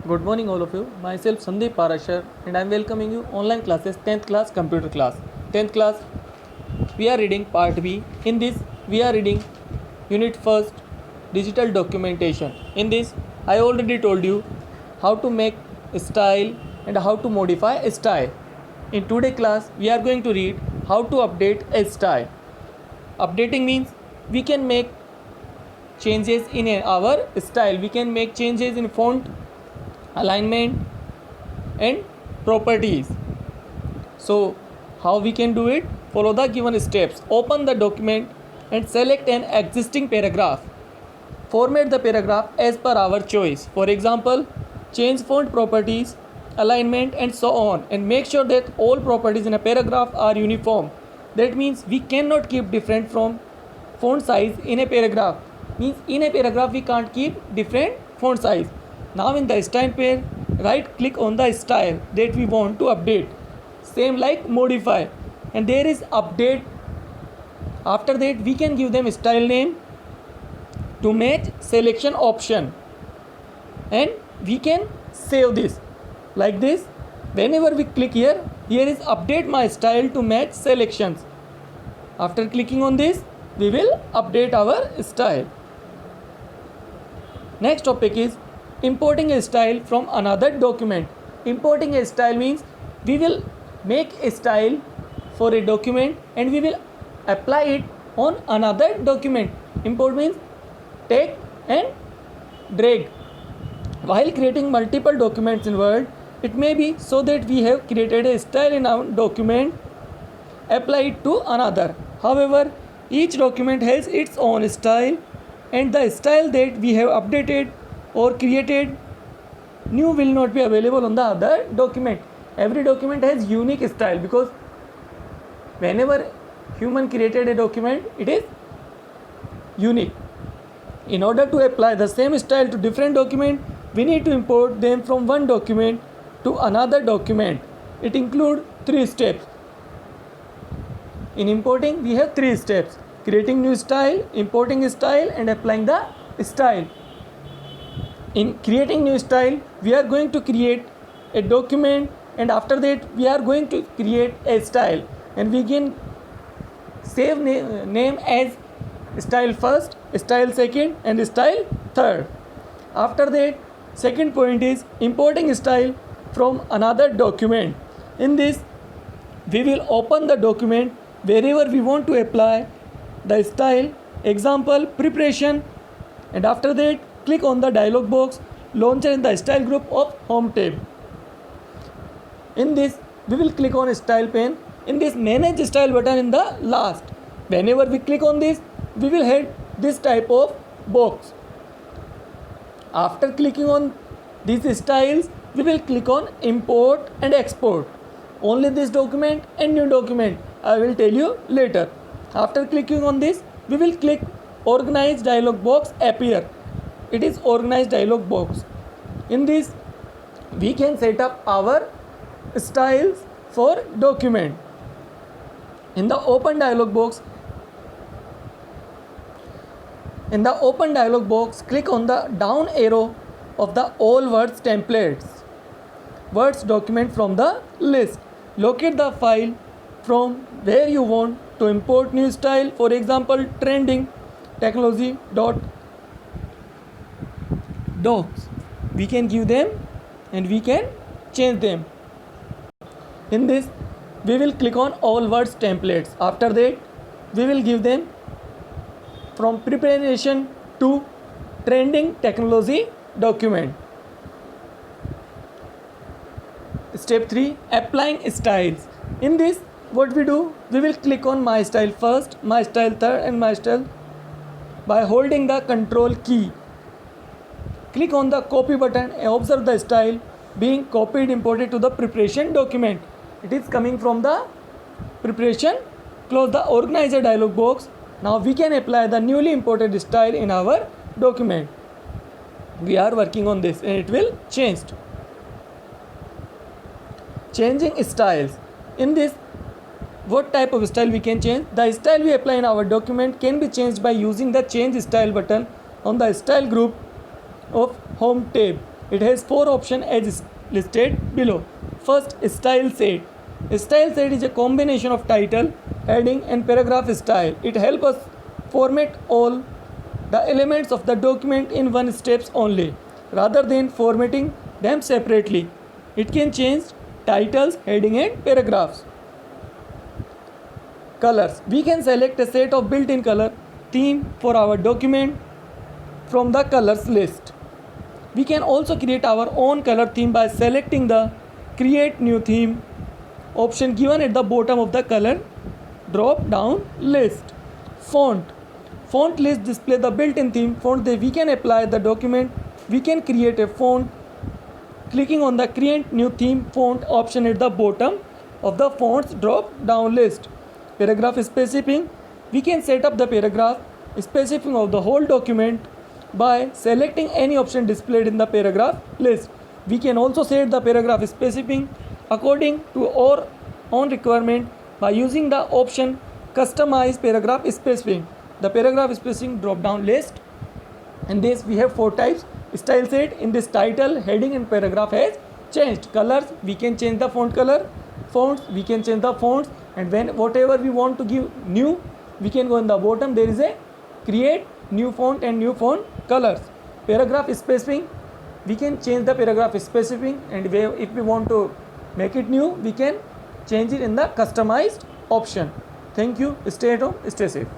Good morning all of you. Myself Sandeep Parashar and I am welcoming you online classes 10th class computer class. 10th class we are reading part B. In this we are reading unit first digital documentation. In this I already told you how to make a style and how to modify a style. In today class we are going to read how to update a style. Updating means we can make changes in our style. We can make changes in font, alignment and properties. So how we can do it? Follow the given steps. Open the document and select an existing paragraph. Format the paragraph as per our choice. For example, change font properties, alignment and so on, and make sure that all properties in a paragraph are uniform. That means we cannot keep different from font size in a paragraph. Means in a paragraph we can't keep different font size. Now in the style pane, right click on the style that we want to update. Same like modify, and there is update. After that we can give them style name to match selection option, and we can save this like this. Whenever we click here is update my style to match selections. After clicking on this we will update our style. Next topic is importing a style from another document. Importing a style means we will make a style for a document and we will apply it on another document. Import means take and drag. While creating multiple documents in Word, it may be so that we have created a style in our document, apply it to another. However, each document has its own style, and the style that we have updated or created new will not be available on the other document. Every document has unique style, because whenever human created a document, it is unique. In order to apply the same style to different document, we need to import them from one document to another document. It includes 3 steps. In importing we have 3 steps: creating new style, importing a style and applying the style. In creating new style we are going to create a document, and after that we are going to create a style, and we can save name as style first, style second and style third. After that, second point is importing style from another document. In this we will open the document wherever we want to apply the style. Example, preparation, and after that click on the dialog box launcher in the style group of home tab. In this we will click on style pane. In this manage style button in the last, whenever we click on this we will hit this type of box. After clicking on these styles we will click on import and export. Only this document and new document I will tell you later. After clicking on this we will click organize dialog box appear. It is organized dialog box. In this we can set up our styles for document. In the open dialog box, click on the down arrow of the all words templates words document from the list. Locate the file from where you want to import new style. For example, trending technology docs. We can give them and we can change them. In this we will click on all words templates. After that we will give them from preparation to trending technology document. Step 3, applying styles. In this what we do, we will click on my style first, my style third and my style by holding the control key. Click on the copy button and observe the style being copied imported to the preparation document. It is coming from the preparation. Close the organizer dialog box. Now we can apply the newly imported style in our document. We are working on this and it will change. Changing styles. In this, what type of style we can change? The style we apply in our document can be changed by using the change style button on the style group of home tab. It has 4 options as listed below. First, style set. Style set is a combination of title, heading and paragraph style. It helps us format all the elements of the document in one steps only rather than formatting them separately. It can change titles, heading and paragraphs. Colors. We can select a set of built-in color theme for our document from the colors list. We can also create our own color theme by selecting the create new theme option given at the bottom of the color drop down list. Font. Font list display the built-in theme font that we can apply the document. We can create a font clicking on the create new theme font option at the bottom of the fonts drop down list. Paragraph specifying. We can set up the paragraph specifying of the whole document by selecting any option displayed in the paragraph list. We can also set the paragraph specifying according to our own requirement by using the option customize paragraph specifying. The paragraph specifying drop down list. In this we have 4 types. Style set. In this title, heading and paragraph has changed. Colors, we can change the font color. Fonts, we can change the fonts, and when whatever we want to give new, we can go in the bottom. There is a create new font and new font colors. Paragraph specifying, we can change the paragraph specifying, and if we want to make it new, we can change it in the customized option. Thank you. Stay at home, stay safe.